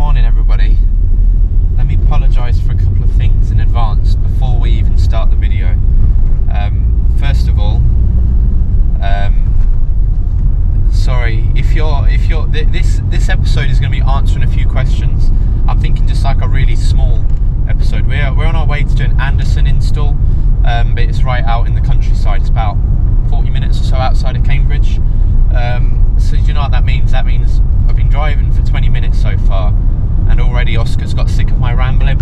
morning, everybody. Let me apologise for a couple of things in advance before we even start the video. First of all, sorry if you're this episode is going to be answering a few questions. I'm thinking just like a really small episode. We're on our way to do an Andersen install, but it's right out in the countryside. It's about 40 minutes or so outside of Cambridge. So you know what that means? That means I've been driving for 20 minutes so far, and already Oscar's got sick of my rambling.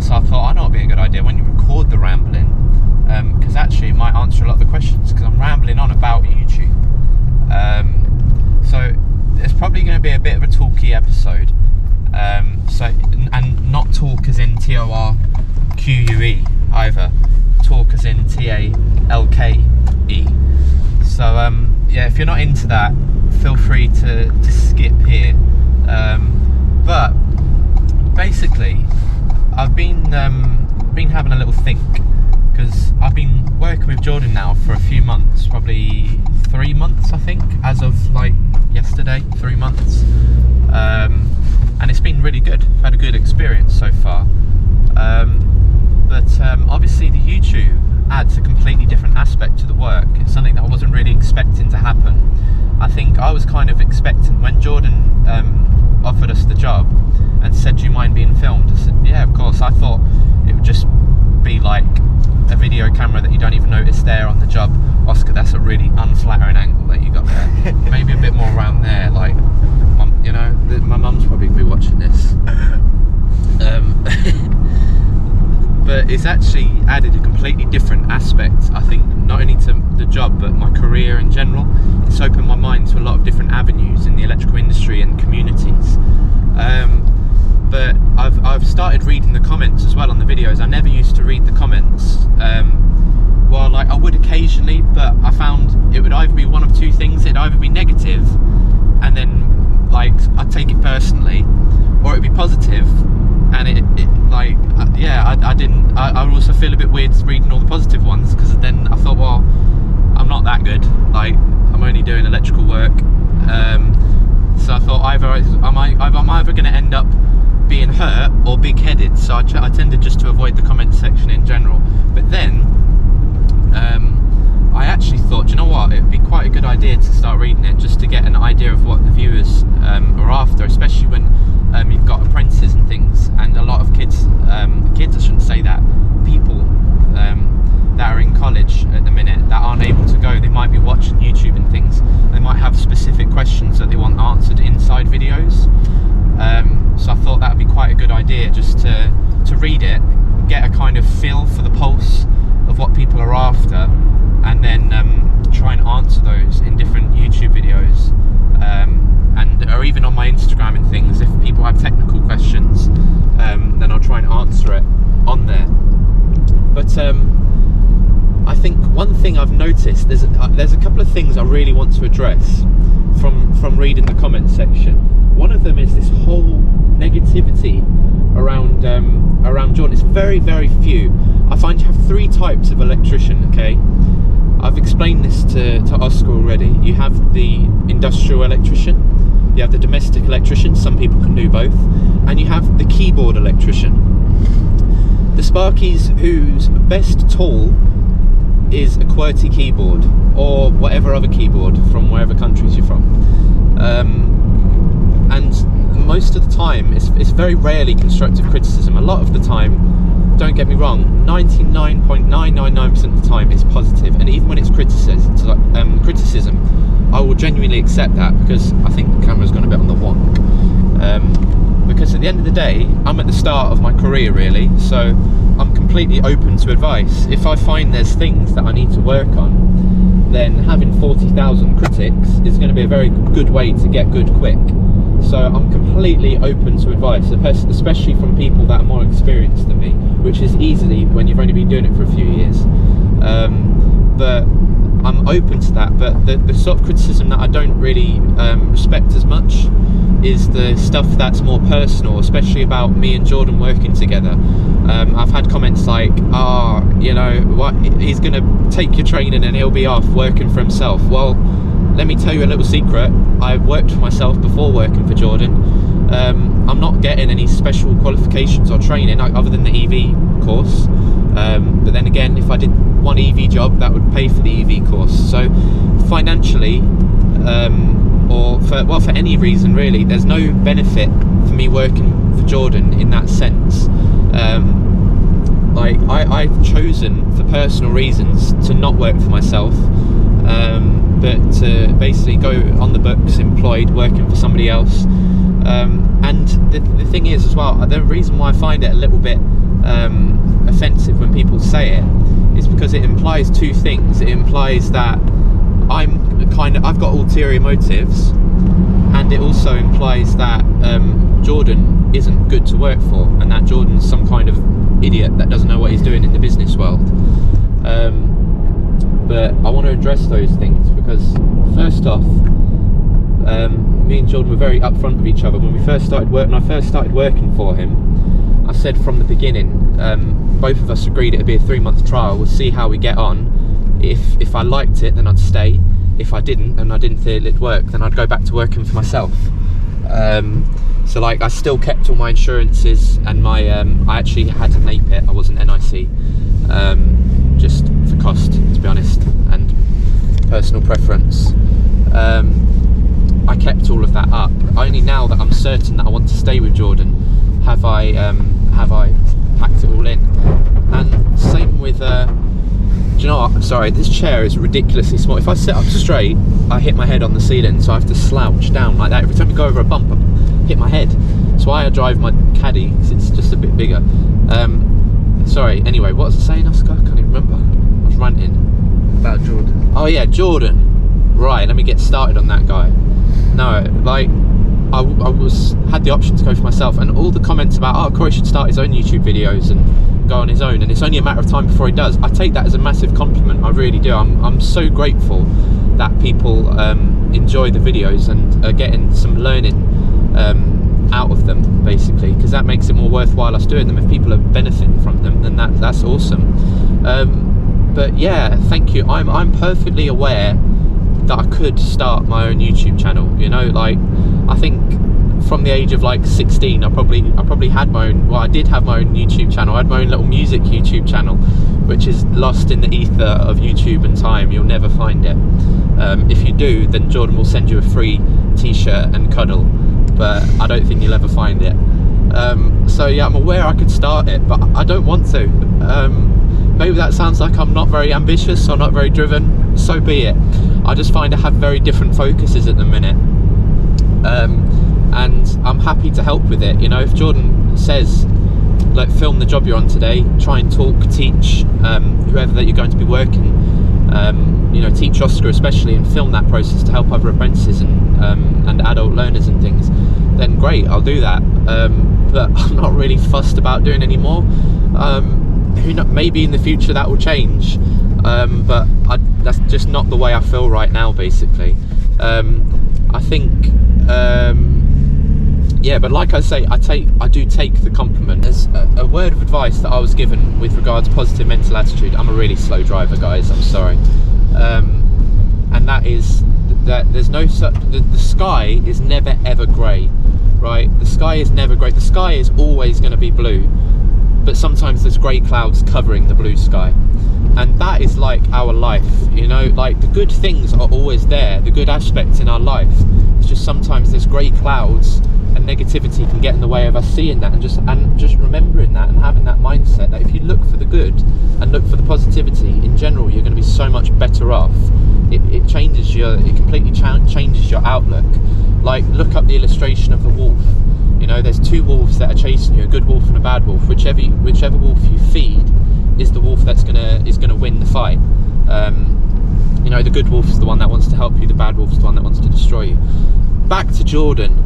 So I thought, I know it'd be a good idea when you record the rambling, because actually it might answer a lot of the questions, because I'm rambling on about YouTube. So it's probably going to be a bit of a talky episode. And not talk as in TORQUE either, talk as in TALKE. So yeah, if you're not into that, feel free to skip here. But basically, I've been having a little think, because I've been working with Jordan now for a few months, probably 3 months I think, as of like yesterday, 3 months. And it's been really good. I've had a good experience so far. But obviously the YouTube adds a completely different aspect to the work. It's something that I wasn't really expecting to happen. I think I was kind of expecting, when Jordan offered us the job and said, do you mind being filmed? I said, yeah, of course. I thought it would just be like a video camera that you don't even notice there on the job. Oscar, that's a really unflattering angle that you got there. Maybe a bit more around there, like, you know, my mum's probably going to be watching this. But it's actually added a completely different aspect, I think, not only to the job but my career in general. It's opened my mind to a lot of different avenues in the electrical industry and communities. But I've started reading the comments as well on the videos. I never used to read the comments. Well, like, I would occasionally, but I found it would either be one of two things. It'd either be negative, and then like I'd take it personally, or it'd be positive, and it like, yeah, I would also feel a bit weird reading all the positive ones, because then I thought, well, I'm not that good, like, I'm only doing electrical work. So I thought I'm either going to end up being hurt or big-headed, so I tended just to avoid the comment section in general. But then I actually thought, you know what, it'd be quite a good idea to start reading it, just to get an idea of what the viewers are after, especially when you've got apprentices and things, and a lot of kids, I shouldn't say that, people that are in college at the minute that aren't able to go. They might be watching YouTube and things. They might have specific questions that they want answered inside videos. So I thought that would be quite a good idea, just to read it, get a kind of feel for the pulse of what people are after, and then try and answer those in different YouTube videos, or even on my Instagram and things. If people have technical questions, then I'll try and answer it on there. But I think one thing I've noticed, there's a couple of things I really want to address from reading the comment section. One of them is this whole negativity around Jordan. It's very, very few. I find you have three types of electrician, okay? I've explained this to Oscar already. You have the industrial electrician, you have the domestic electrician, some people can do both, and you have the keyboard electrician. The Sparkies whose best tool is a QWERTY keyboard, or whatever other keyboard from wherever countries you're from. And most of the time, it's very rarely constructive criticism. A lot of the time, don't get me wrong, 99.999% of the time it's positive, and even when it's criticism, I will genuinely accept that, because I think the camera's gone a bit on the wonk. Because at the end of the day, I'm at the start of my career, really, so I'm completely open to advice. If I find there's things that I need to work on, then having 40,000 critics is going to be a very good way to get good quick. So I'm completely open to advice, especially from people that are more experienced than me, which is easily when you've only been doing it for a few years. But I'm open to that. But the sort of criticism that I don't really respect as much is the stuff that's more personal, especially about me and Jordan working together. I've had comments like, you know, what, he's going to take your training and he'll be off working for himself. Well, let me tell you a little secret. I worked for myself before working for Jordan. I'm not getting any special qualifications or training other than the EV course. But then again, if I did one EV job, that would pay for the EV course. So financially, or for any reason really, there's no benefit for me working for Jordan in that sense. Like I've chosen for personal reasons to not work for myself, but to basically go on the books, employed, working for somebody else. And the thing is as well, the reason why I find it a little bit offensive when people say it is because it implies two things. It implies that I've got ulterior motives, and it also implies that Jordan isn't good to work for, and that Jordan's some kind of idiot that doesn't know what he's doing in the business world. But I want to address those things because first off, me and Jordan were very upfront with each other when I first started working for him. I said from the beginning, both of us agreed it'd be a 3-month trial. We'll see how we get on. If I liked it, then I'd stay. If I didn't, and I didn't feel it'd work, then I'd go back to working for myself. So like, I still kept all my insurances, and my I actually had to nape it. I wasn't NIC, just for cost, to be honest, and personal preference. I kept all of that up. Only now that I'm certain that I want to stay with Jordan have I packed it all in. And same with do you know what, sorry, this chair is ridiculously small. If I sit up straight, I hit my head on the ceiling, so I have to slouch down like that. Every time you go over a bump, I hit my head. That's why I drive my Caddy, because it's just a bit bigger. Sorry, anyway, what was I saying, Oscar? I can't even remember. I was ranting about Jordan. Oh yeah, Jordan. Right, let me get started on that guy. No, like, I had the option to go for myself, and all the comments about, oh, Cory should start his own YouTube videos and go on his own, and it's only a matter of time before he does. I take that as a massive compliment. I really do. I'm so grateful that people enjoy the videos and are getting some learning out of them, basically, because that makes it more worthwhile us doing them. If people are benefiting from them, then that's awesome. But yeah, thank you. I'm perfectly aware that I could start my own YouTube channel, you know, like, I think from the age of like 16 I probably had my own, well, I did have my own YouTube channel. I had my own little music YouTube channel, which is lost in the ether of YouTube and time. You'll never find it. If you do, then Jordan will send you a free t-shirt and cuddle, but I don't think you'll ever find it. So yeah, I'm aware I could start it, but I don't want to. Maybe that sounds like I'm not very ambitious or not very driven. So be it. I just find I have very different focuses at the minute, and I'm happy to help with it. You know, if Jordan says, like, film the job you're on today, try and talk, teach whoever that you're going to be working, you know, teach Oscar especially, and film that process to help other apprentices and adult learners and things, then great, I'll do that. But I'm not really fussed about doing any more. Maybe in the future that will change, but that's just not the way I feel right now, basically. I think yeah, but like I say, I do take the compliment. There's a word of advice that I was given with regards to positive mental attitude. I'm a really slow driver, guys, I'm sorry. And that is that there's no such, the sky is never ever grey, right? The sky is never grey. The sky is always going to be blue, but sometimes there's grey clouds covering the blue sky. And that is like our life, you know, like the good things are always there, the good aspects in our life. It's just sometimes there's grey clouds and negativity can get in the way of us seeing that, and just remembering that and having that mindset that if you look for the good and look for the positivity in general, you're going to be so much better off. It completely changes your outlook. Like, look up the illustration of the wolf. You know, there's two wolves that are chasing you, a good wolf and a bad wolf. Whichever wolf you feed is the wolf that's gonna win the fight. You know, the good wolf is the one that wants to help you, the bad wolf is the one that wants to destroy you. Back to Jordan.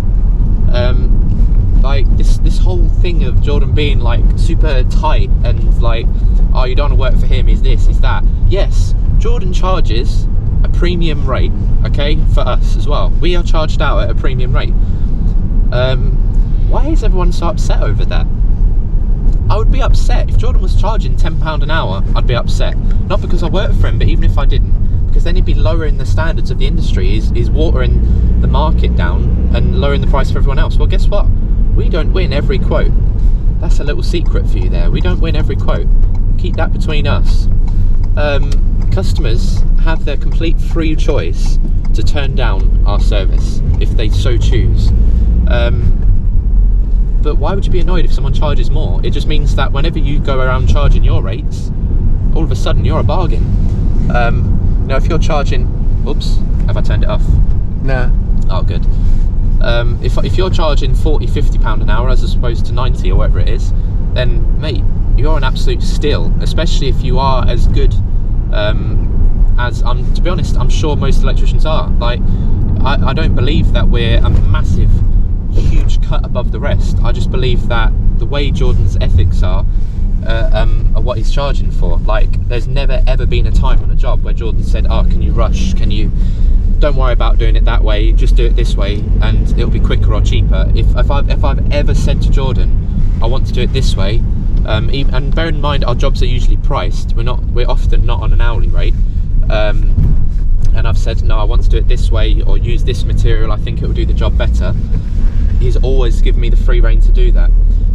Like this whole thing of Jordan being like super tight and like, oh, you don't want to work for him, he's this, he's that. Yes, Jordan charges a premium rate, okay, for us as well. We are charged out at a premium rate. Why is everyone so upset over that? I would be upset if Jordan was charging £10 an hour. I'd be upset, not because I work for him, but even if I didn't, because then he'd be lowering the standards of the industry. He's watering the market down and lowering the price for everyone else. Well, guess what? We don't win every quote. That's a little secret for you there. We don't win every quote. Keep that between us. Customers have their complete free choice to turn down our service if they so choose. But why would you be annoyed if someone charges more? It just means that whenever you go around charging your rates, all of a sudden you're a bargain. Now if you're charging, oops, have I turned it off? No. Oh, good. If you're charging £40-50 an hour as opposed to 90 or whatever it is, then mate, you're an absolute steal, especially if you are as good as to be honest, I'm sure most electricians are. Like, I don't believe that we're a massive, huge cut above the rest. I just believe that the way Jordan's ethics are what he's charging for. Like, there's never ever been a time on a job where Jordan said, oh, can you rush, don't worry about doing it that way, just do it this way and it'll be quicker or cheaper. If I've ever said to Jordan, I want to do it this way, and bear in mind our jobs are usually priced, we're often not on an hourly rate, and I've said, no, I want to do it this way or use this material, I think it will do the job better, he's always given me the free rein to do that.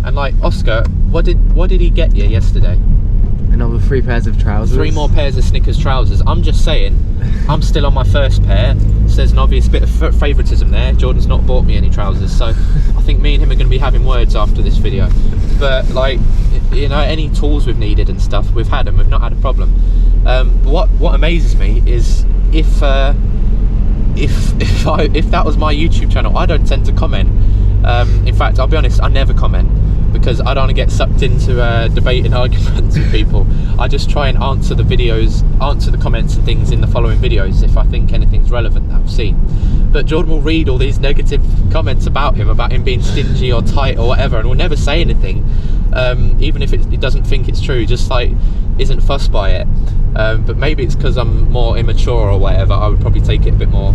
And like, Oscar, what did he get you yesterday? Another 3 pairs of trousers. 3 more pairs of Snickers trousers. I'm just saying, I'm still on my first pair, so there's an obvious bit of favouritism there. Jordan's not bought me any trousers, so I think me and him are going to be having words after this video. But like, you know, any tools we've needed and stuff, we've had them, we've not had a problem. What amazes me is if that was my YouTube channel, I don't tend to comment. In fact, I'll be honest, I never comment, because I don't want to get sucked into debating arguments with people. I just try and answer the comments and things in the following videos if I think anything's relevant that I've seen. But Jordan will read all these negative comments about him being stingy or tight or whatever, and will never say anything, even if it doesn't think it's true, just like isn't fussed by it. But maybe it's because I'm more immature or whatever. I would probably take it a bit more,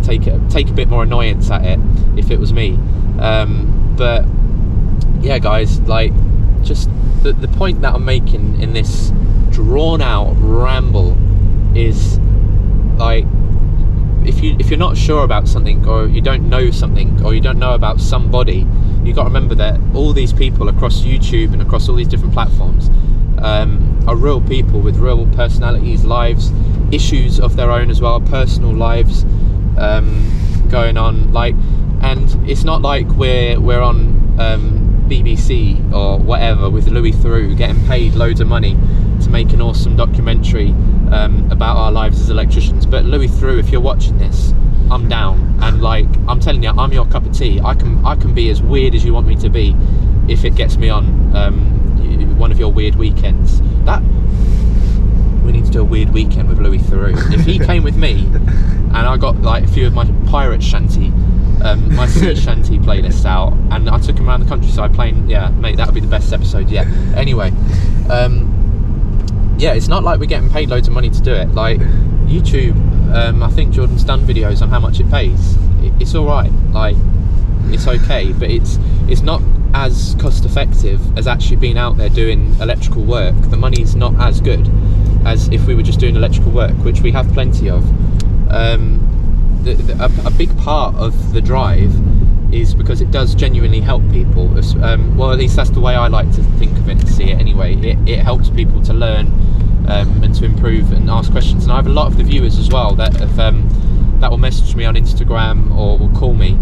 take a bit more annoyance at it if it was me. But yeah, guys, like, just the point that I'm making in this drawn out ramble is, like, if you're not sure about something, or you don't know something, or you don't know about somebody, you've got to remember that all these people across YouTube and across all these different platforms are real people with real personalities, lives, issues of their own as well, personal lives going on. Like, and it's not like we're on BBC or whatever with Louis Theroux getting paid loads of money to make an awesome documentary about our lives as electricians. But Louis Theroux, if you're watching this, I'm down, and like, I'm telling you, I'm your cup of tea. I can be as weird as you want me to be if it gets me on one of your weird weekends. That we need to do a weird weekend with Louis Theroux. If he came with me and I got like a few of my pirate shanty, my sea shanty playlists out, and I took him around the countryside playing, yeah, mate, that would be the best episode yet. Anyway, yeah, it's not like we're getting paid loads of money to do it. Like, YouTube, I think Jordan's done videos on how much it pays. It's all right, like, it's okay, but it's not as cost effective as actually being out there doing electrical work. The money's not as good as if we were just doing electrical work, which we have plenty of. A big part of the drive is because it does genuinely help people. Well, at least that's the way I like to think of it and see it anyway. It helps people to learn and to improve and ask questions. And I have a lot of the viewers as well that will message me on Instagram or will call me.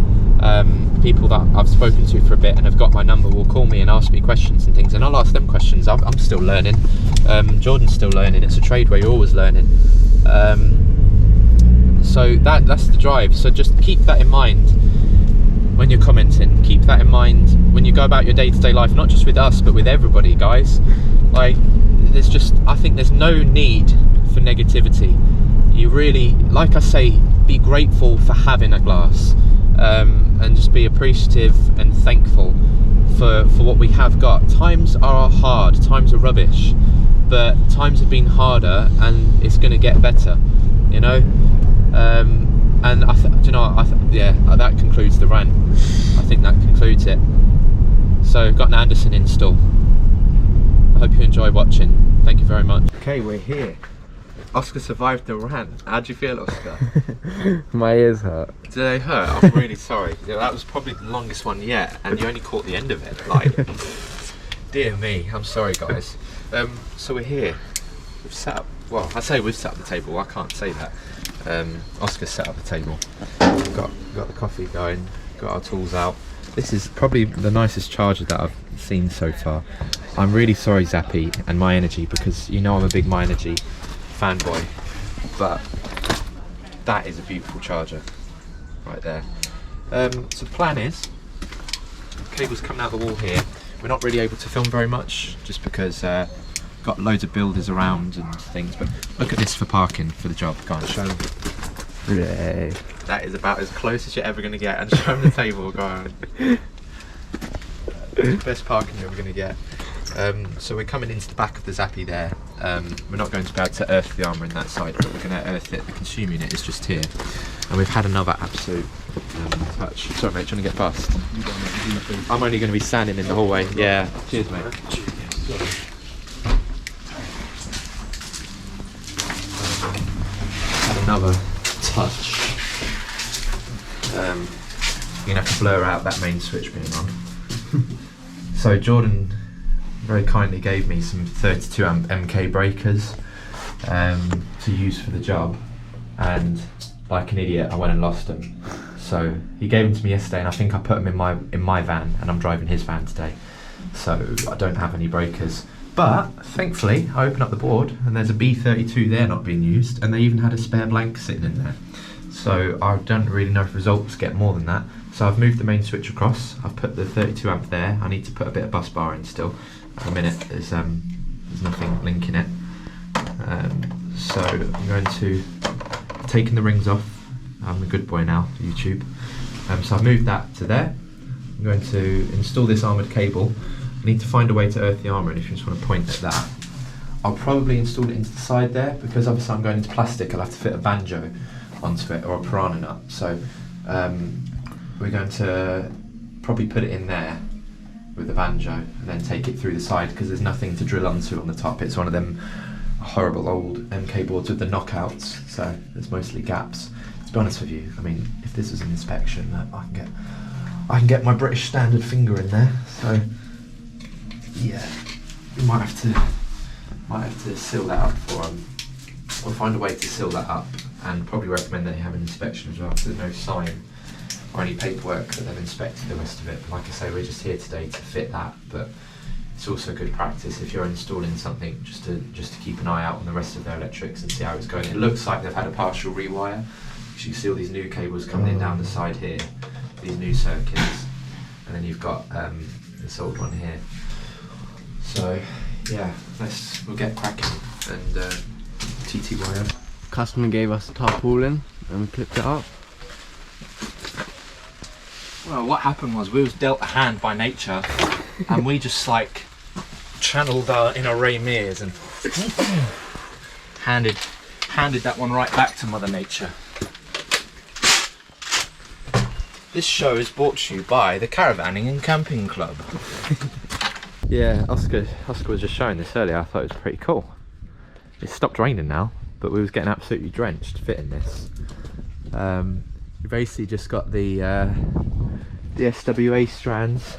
People that I've spoken to for a bit and have got my number will call me and ask me questions and things, and I'll ask them questions. I'm still learning. Jordan's still learning. It's a trade where you're always learning. So that's the drive. So just keep that in mind when you're commenting. Keep that in mind when you go about your day-to-day life, not just with us but with everybody, guys. Like, I think there's no need for negativity. You really, like I say, be grateful for having a glass, and just be appreciative and thankful for what we have got. Times are hard, times are rubbish, but times have been harder and it's going to get better, you know. And that concludes the rant. I think that concludes it. So I've got an Andersen install. I hope you enjoy watching. Thank you very much. Okay, we're here. Oscar survived the rant. How do you feel, Oscar? My ears hurt. Do they hurt? I'm really sorry. Yeah, that was probably the longest one yet, and you only caught the end of it. Like, dear me, I'm sorry, guys. So we're here. We've set up. Well, I say we've set up the table. I can't say that. Oscar set up the table. We've got the coffee going. Got our tools out. This is probably the nicest charger that I've seen so far. I'm really sorry, Zappy and My Energy, because you know I'm a big My Energy fanboy, but that is a beautiful charger right there. So the plan is, cable's coming out the wall here. We're not really able to film very much just because got loads of builders around and things, but look at this for parking for the job. Go on, show them. Yay. That is about as close as you're ever going to get, and show them the table. Go on. Best parking you're ever going to get. So we're coming into the back of the Zappy there. We're not going to be able to earth the armour in that side, but we're going to earth it. The consume unit is just here. And we've had another absolute touch. Sorry mate, trying to get past. I'm only going to be standing in the hallway. Yeah. Cheers mate. Had another touch. You're going to have to blur out that main switch being on. So Jordan very kindly gave me some 32 amp MK breakers to use for the job, and like an idiot I went and lost them. So he gave them to me yesterday, and I think I put them in my van, and I'm driving his van today, so I don't have any breakers. But thankfully I opened up the board and there's a B32 there not being used, and they even had a spare blank sitting in there. So I don't really know if results get more than that. So I've moved the main switch across. I've put the 32 amp there. I need to put a bit of bus bar in still. At the minute there's nothing linking it. So I'm going to taking the rings off. I'm a good boy now, YouTube. So I've moved that to there. I'm going to install this armoured cable. I need to find a way to earth the armour, and if you just want to point at that, I'll probably install it into the side there, because obviously I'm going into plastic. I'll have to fit a banjo onto it, or a piranha nut. So we're going to probably put it in there with the banjo and then take it through the side, because there's nothing to drill onto on the top. It's one of them horrible old MK boards with the knockouts, so there's mostly gaps. To be honest with you, I mean, if this was an inspection, I can get my British standard finger in there. So yeah, we might have to seal that up for them, or find a way to seal that up, and probably recommend they have an inspection as well, because there's no sign or any paperwork that they've inspected the rest of it. Like I say, we're just here today to fit that, but it's also good practice if you're installing something just to keep an eye out on the rest of their electrics and see how it's going. It looks like they've had a partial rewire. You can see all these new cables coming in down the side here, these new circuits, and then you've got this old one here. So yeah, we'll get cracking and TTYO. Customer gave us a tarpaulin and we clipped it up. Well, what happened was we was dealt a hand by nature, and we just like channeled our inner Ray Mears and handed that one right back to Mother Nature. This show is brought to you by the Caravanning and Camping Club. Yeah, Oscar was just showing this earlier. I thought it was pretty cool. It stopped raining now, but we was getting absolutely drenched fitting this. We basically just got the SWA strands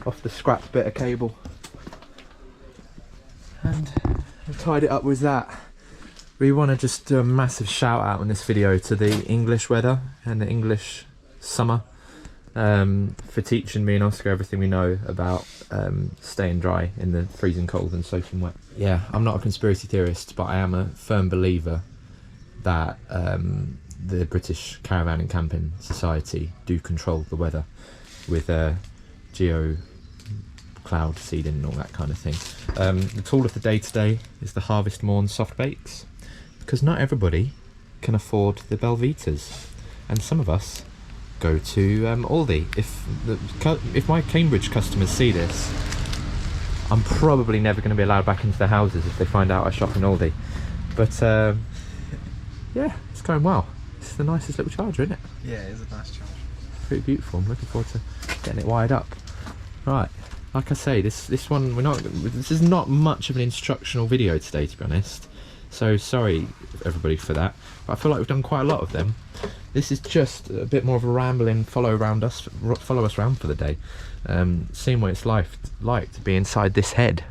off the scrapped bit of cable, and I've tied it up with that. We want to just do a massive shout out in this video to the English weather and the English summer, for teaching me and Oscar everything we know about staying dry in the freezing cold and soaking wet. Yeah, I'm not a conspiracy theorist, but I am a firm believer that the British Caravan and Camping Society do control the weather with geo cloud seeding and all that kind of thing. The tool of the day today is the Harvest Morn soft bakes, because not everybody can afford the Belvitas, and some of us go to Aldi. If my Cambridge customers see this, I'm probably never going to be allowed back into the houses if they find out I shop in Aldi. But yeah, it's going well. It's the nicest little charger, isn't it? Yeah, it is a nice charger. Pretty beautiful. I'm looking forward to getting it wired up. Right, like I say, this one this is not much of an instructional video today, to be honest. So sorry everybody for that, but I feel like we've done quite a lot of them. This is just a bit more of a rambling follow us around for the day, seeing what it's like to be inside this head.